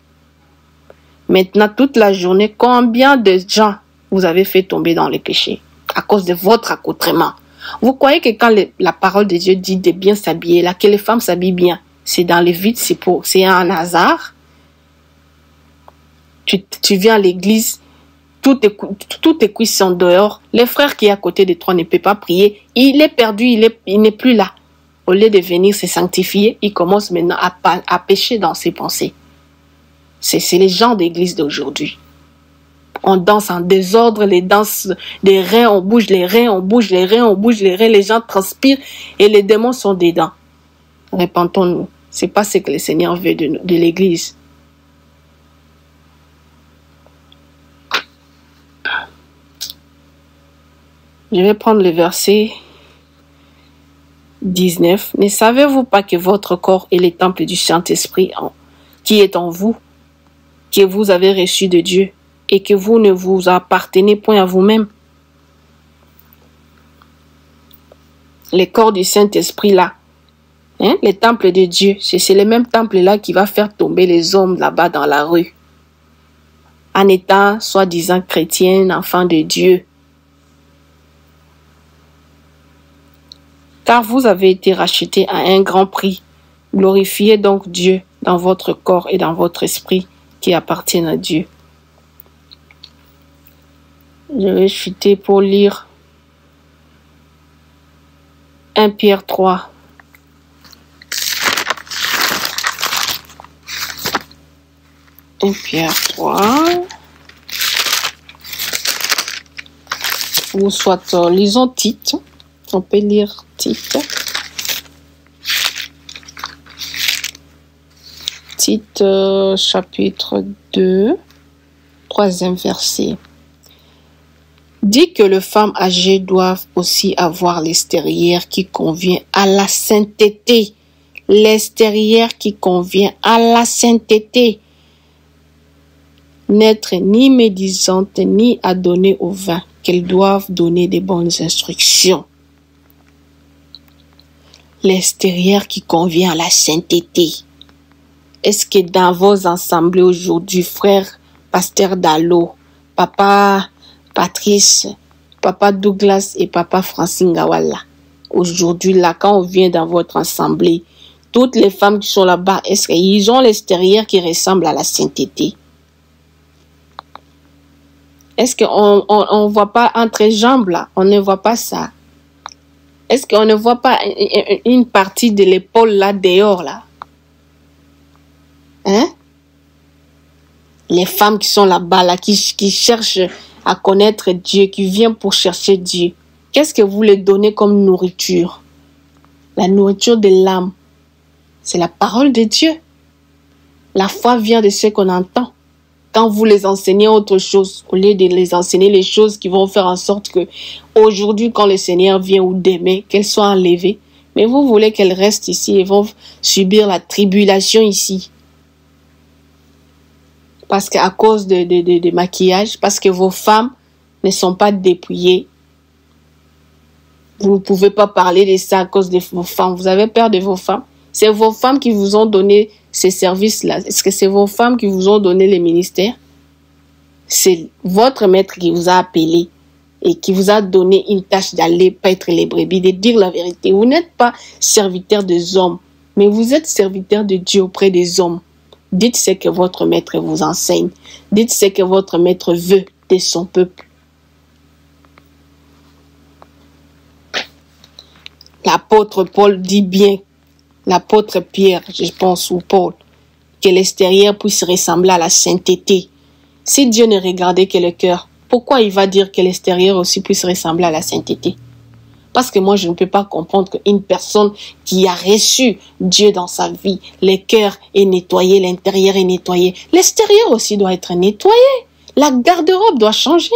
Maintenant, toute la journée, combien de gens vous avez fait tomber dans les péchés à cause de votre accoutrement? Vous croyez que quand la parole de Dieu dit de bien s'habiller, là, que les femmes s'habillent bien, c'est dans le vide, c'est un hasard. Tu viens à l'église, tous tes cuisses sont dehors. Les frères qui est à côté de toi ne peuvent pas prier. Il est perdu, il n'est plus là. Au lieu de venir se sanctifier, il commence maintenant à pécher dans ses pensées. C'est les gens d'église d'aujourd'hui. On danse en désordre, les danses des reins, on bouge les reins, on bouge les reins, on bouge les reins, les gens transpirent et les démons sont dedans. Répentons-nous. C'est pas ce que le Seigneur veut de l'église. Je vais prendre le verset 19. Ne savez-vous pas que votre corps est le temple du Saint-Esprit qui est en vous, que vous avez reçu de Dieu et que vous ne vous appartenez point à vous-même? Le corps du Saint-Esprit là, le temple de Dieu, c'est le même temple là qui va faire tomber les hommes là-bas dans la rue en étant soi-disant chrétiens, enfants de Dieu. Car vous avez été rachetés à un grand prix. Glorifiez donc Dieu dans votre corps et dans votre esprit qui appartiennent à Dieu. Je vais chuter pour lire 1 Pierre 3. Pierre 3. Ou soit lisons Tite. On peut lire Tite. Tite chapitre 2, 3e verset. Dit que les femmes âgées doivent aussi avoir l'extérieur qui convient à la sainteté. L'extérieur qui convient à la sainteté. N'être ni médisante ni à donner au vin, qu'elles doivent donner des bonnes instructions. L'extérieur qui convient à la sainteté. Est-ce que dans vos assemblées aujourd'hui, frère pasteur Dalo, papa Patrice, papa Douglas et papa Francine Gawala, aujourd'hui là, quand on vient dans votre assemblée, toutes les femmes qui sont là-bas, est-ce qu'ils ont l'extérieur qui ressemble à la sainteté? Est-ce qu'on ne voit pas entre les jambes là? On ne voit pas ça. Est-ce qu'on ne voit pas une partie de l'épaule là dehors là? Les femmes qui sont là-bas là, qui cherchent à connaître Dieu, qui viennent pour chercher Dieu. Qu'est-ce que vous les donnez comme nourriture? La nourriture de l'âme. C'est la parole de Dieu. La foi vient de ce qu'on entend. Quand vous les enseignez autre chose, au lieu de les enseigner les choses qui vont faire en sorte que aujourd'hui, quand le Seigneur vient ou demain, qu'elles soient enlevées, mais vous voulez qu'elles restent ici et vont subir la tribulation ici. Parce qu'à cause de maquillage, parce que vos femmes ne sont pas dépouillées. Vous ne pouvez pas parler de ça à cause de vos femmes. Vous avez peur de vos femmes. C'est vos femmes qui vous ont donné ces services-là. Est-ce que c'est vos femmes qui vous ont donné les ministères? C'est votre maître qui vous a appelé et qui vous a donné une tâche d'aller paître les brebis, de dire la vérité. Vous n'êtes pas serviteur des hommes, mais vous êtes serviteur de Dieu auprès des hommes. Dites ce que votre maître vous enseigne. Dites ce que votre maître veut de son peuple. L'apôtre Paul dit bien, l'apôtre Pierre, je pense, ou Paul, que l'extérieur puisse ressembler à la sainteté. Si Dieu ne regardait que le cœur, pourquoi il va dire que l'extérieur aussi puisse ressembler à la sainteté? Parce que moi, je ne peux pas comprendre qu'une personne qui a reçu Dieu dans sa vie, le cœur est nettoyé, l'intérieur est nettoyé. L'extérieur aussi doit être nettoyé. La garde-robe doit changer.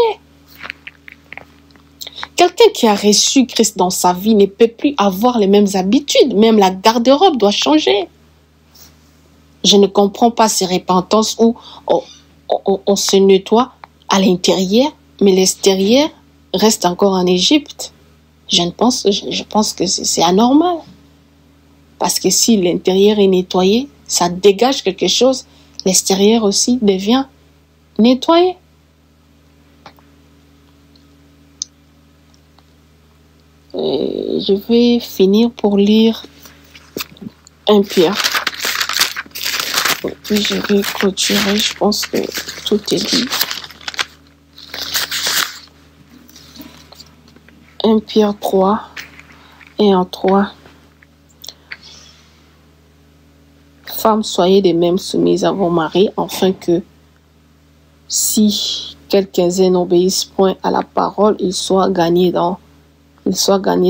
Quelqu'un qui a reçu Christ dans sa vie ne peut plus avoir les mêmes habitudes. Même la garde-robe doit changer. Je ne comprends pas ces repentances où on se nettoie à l'intérieur, mais l'extérieur reste encore en Égypte. Je pense que c'est anormal. Parce que si l'intérieur est nettoyé, ça dégage quelque chose. L'extérieur aussi devient nettoyé. Je vais finir pour lire 1 Pierre. Puis je vais clôturer, je pense que tout est dit. 1 Pierre 3 et en 3. Femmes, soyez de même soumises à vos maris, afin que si quelques-uns n'obéissent point à la parole, ils soient gagnés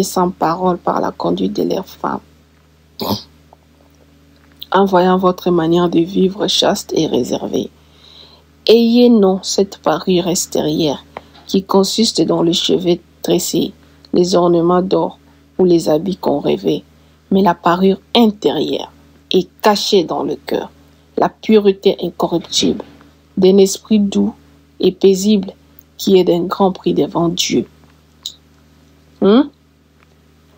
sans parole par la conduite de leurs femmes. En voyant votre manière de vivre chaste et réservée, ayez non cette parure extérieure qui consiste dans le cheveu tressé, les ornements d'or ou les habits qu'on rêvait, mais la parure intérieure est cachée dans le cœur, la pureté incorruptible, d'un esprit doux et paisible qui est d'un grand prix devant Dieu.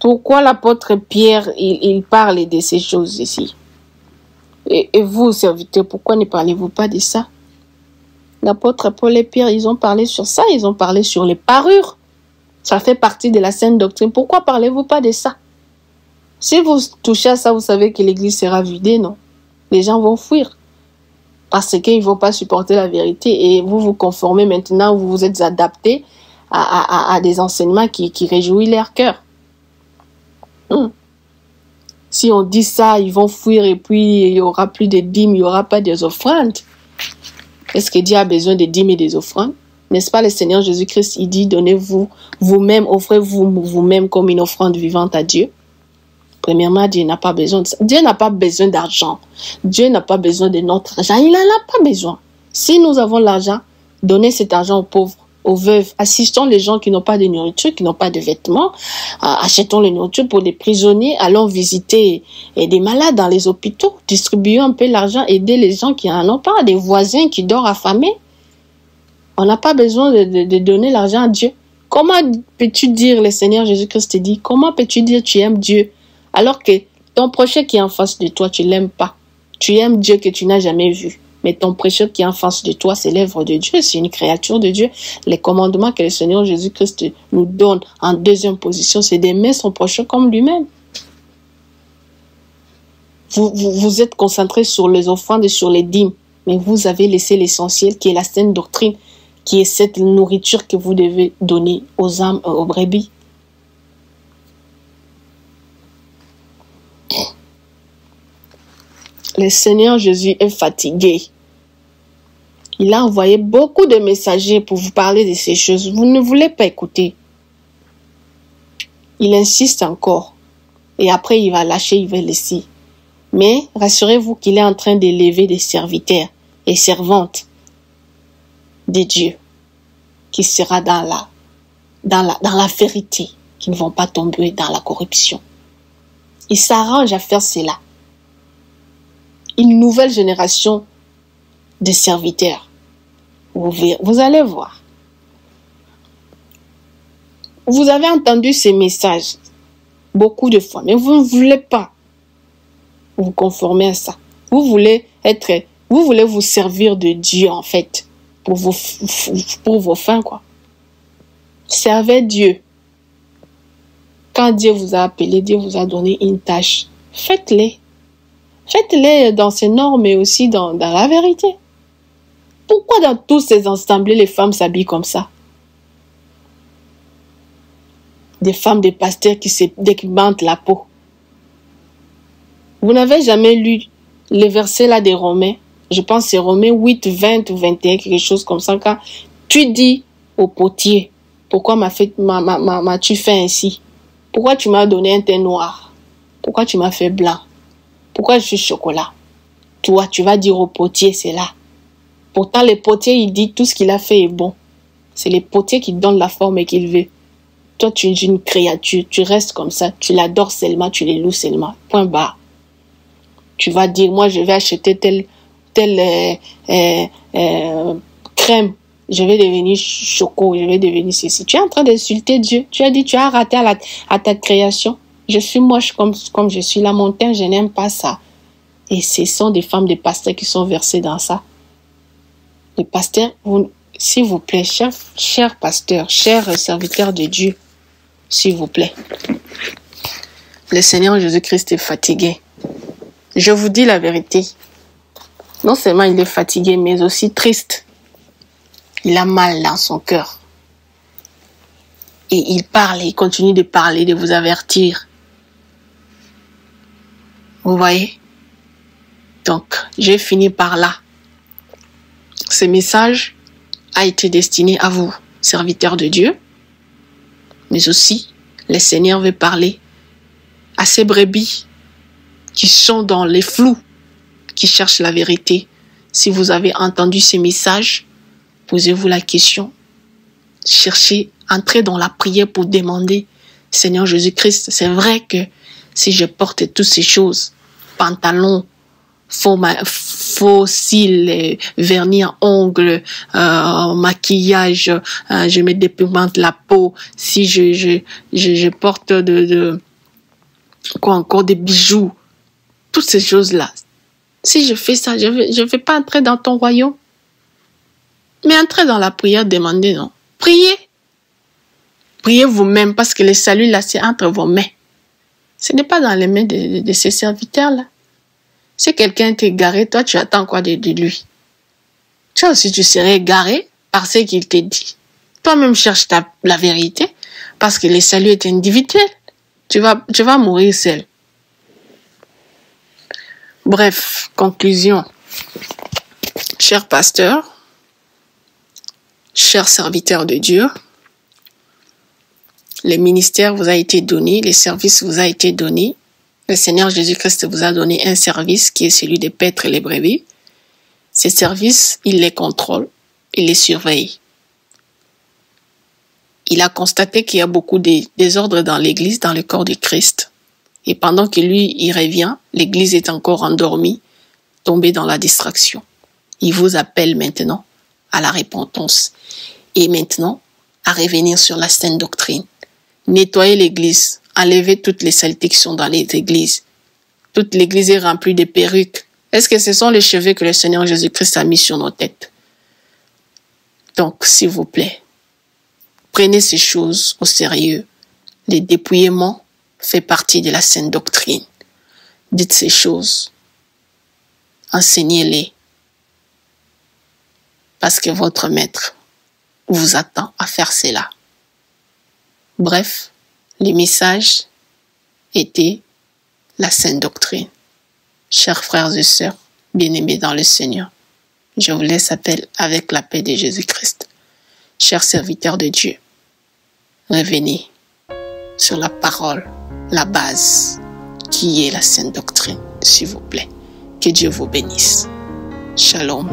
Pourquoi l'apôtre Pierre, il parle de ces choses ici? Et vous, serviteurs, pourquoi ne parlez-vous pas de ça? L'apôtre Paul et Pierre, ils ont parlé sur ça, ils ont parlé sur les parures. Ça fait partie de la sainte doctrine. Pourquoi parlez-vous pas de ça? Si vous touchez à ça, vous savez que l'église sera vidée, non? Les gens vont fuir. Parce qu'ils ne vont pas supporter la vérité et vous vous conformez maintenant, vous vous êtes adaptés à des enseignements qui réjouissent leur cœur. Si on dit ça, ils vont fuir et puis il n'y aura plus de dîmes, il n'y aura pas des offrandes. Est-ce que Dieu a besoin de dîmes et des offrandes? N'est-ce pas le Seigneur Jésus-Christ, il dit, donnez-vous vous-même, offrez-vous vous-même comme une offrande vivante à Dieu. Premièrement, Dieu n'a pas besoin de ça. Dieu n'a pas besoin d'argent. Dieu n'a pas besoin de notre argent. Il n'en a pas besoin. Si nous avons l'argent, donnez cet argent aux pauvres, aux veuves. Assistons les gens qui n'ont pas de nourriture, qui n'ont pas de vêtements. Achetons la nourriture pour les prisonniers. Allons visiter des malades dans les hôpitaux. Distribuons un peu l'argent. Aider les gens qui n'en ont pas. Des voisins qui dorment affamés. On n'a pas besoin de donner l'argent à Dieu. Comment peux-tu dire, le Seigneur Jésus-Christ te dit, comment peux-tu dire tu aimes Dieu alors que ton prochain qui est en face de toi, tu ne l'aimes pas. Tu aimes Dieu que tu n'as jamais vu. Mais ton prochain qui est en face de toi, c'est l'œuvre de Dieu, c'est une créature de Dieu. Les commandements que le Seigneur Jésus-Christ nous donne en deuxième position, c'est d'aimer son prochain comme lui-même. Vous êtes concentrés sur les offrandes et sur les dîmes, mais vous avez laissé l'essentiel qui est la sainte doctrine, qui est cette nourriture que vous devez donner aux âmes, aux brebis. Le Seigneur Jésus est fatigué. Il a envoyé beaucoup de messagers pour vous parler de ces choses. Vous ne voulez pas écouter. Il insiste encore. Et après, il va lâcher, il va laisser. Mais rassurez-vous qu'il est en train d'élever des serviteurs et servantes de Dieu qui sera dans la vérité, qui ne vont pas tomber dans la corruption. Il s'arrange à faire cela. Une nouvelle génération de serviteurs. Vous allez voir. Vous avez entendu ces messages beaucoup de fois, mais vous ne voulez pas vous conformer à ça. Vous voulez vous servir de Dieu en fait, pour vos fins quoi. Servez Dieu. Quand Dieu vous a appelé, Dieu vous a donné une tâche. Faites-les. Faites-les dans ces normes, mais aussi dans la vérité. Pourquoi dans tous ces assemblées, les femmes s'habillent comme ça? Des femmes, des pasteurs qui se démentent la peau. Vous n'avez jamais lu les versets là des Romains? Je pense que c'est Romains 8, 20 ou 21, quelque chose comme ça. Quand tu dis au potier, pourquoi m'as-tu fait ainsi? Pourquoi tu m'as donné un teint noir? Pourquoi tu m'as fait blanc? Pourquoi je suis chocolat? Toi, tu vas dire au potier, c'est là. Pourtant, le potier, il dit tout ce qu'il a fait est bon. C'est le potier qui donne la forme qu'il veut. Toi, tu es une créature, tu restes comme ça, tu l'adores seulement, tu les loues seulement. Point barre. Tu vas dire, moi, je vais acheter telle crème, je vais devenir choco, je vais devenir ceci. Tu es en train d'insulter Dieu. Tu as dit, tu as raté à ta création. Je suis moche comme je suis la montagne, je n'aime pas ça. Et ce sont des femmes, des pasteurs qui sont versés dans ça. Les pasteurs, s'il vous plaît, chers pasteurs, chers serviteurs de Dieu, s'il vous plaît. Le Seigneur Jésus-Christ est fatigué. Je vous dis la vérité. Non seulement il est fatigué, mais aussi triste. Il a mal dans son cœur. Et il parle, il continue de parler, de vous avertir. Vous voyez? Donc, j'ai fini par là. Ce message a été destiné à vous, serviteurs de Dieu, mais aussi, le Seigneur veut parler à ces brebis qui sont dans les flous, qui cherchent la vérité. Si vous avez entendu ces messages, posez-vous la question. Cherchez, entrez dans la prière pour demander, Seigneur Jésus-Christ, c'est vrai que si je porte toutes ces choses, pantalon, faux cils, vernis à ongles, maquillage, je me dépigmente la peau, si je porte quoi encore, des bijoux, toutes ces choses-là. Si je fais ça, je vais pas entrer dans ton royaume. Mais entrez dans la prière, demandez, non. Priez. Priez vous-même parce que le salut là, c'est entre vos mains. Ce n'est pas dans les mains de ces serviteurs-là. Si quelqu'un t'est égaré, toi, tu attends quoi de lui? Toi aussi, tu serais égaré par ce qu'il te dit. Toi-même, cherche la vérité parce que le salut est individuel. Tu vas mourir seul. Bref, conclusion. Cher pasteur, chers serviteurs de Dieu, le ministère vous a été donné, le service vous a été donné. Le Seigneur Jésus-Christ vous a donné un service qui est celui de paître les brebis. Ces services, il les contrôle, il les surveille. Il a constaté qu'il y a beaucoup de désordre dans l'Église, dans le corps du Christ. Et pendant que lui, il revient, l'Église est encore endormie, tombée dans la distraction. Il vous appelle maintenant à la repentance et maintenant à revenir sur la saine doctrine. Nettoyer l'Église, enlever toutes les saletés qui sont dans les églises. Toute l'Église est remplie de perruques. Est-ce que ce sont les cheveux que le Seigneur Jésus-Christ a mis sur nos têtes? Donc, s'il vous plaît, prenez ces choses au sérieux. Le dépouillement fait partie de la saine doctrine. Dites ces choses. Enseignez-les. Parce que votre maître vous attend à faire cela. Bref, le message était la saine doctrine. Chers frères et sœurs, bien-aimés dans le Seigneur, je vous laisse avec la paix de Jésus-Christ. Chers serviteurs de Dieu, revenez sur la parole, la base, qui est la saine doctrine, s'il vous plaît. Que Dieu vous bénisse. Shalom.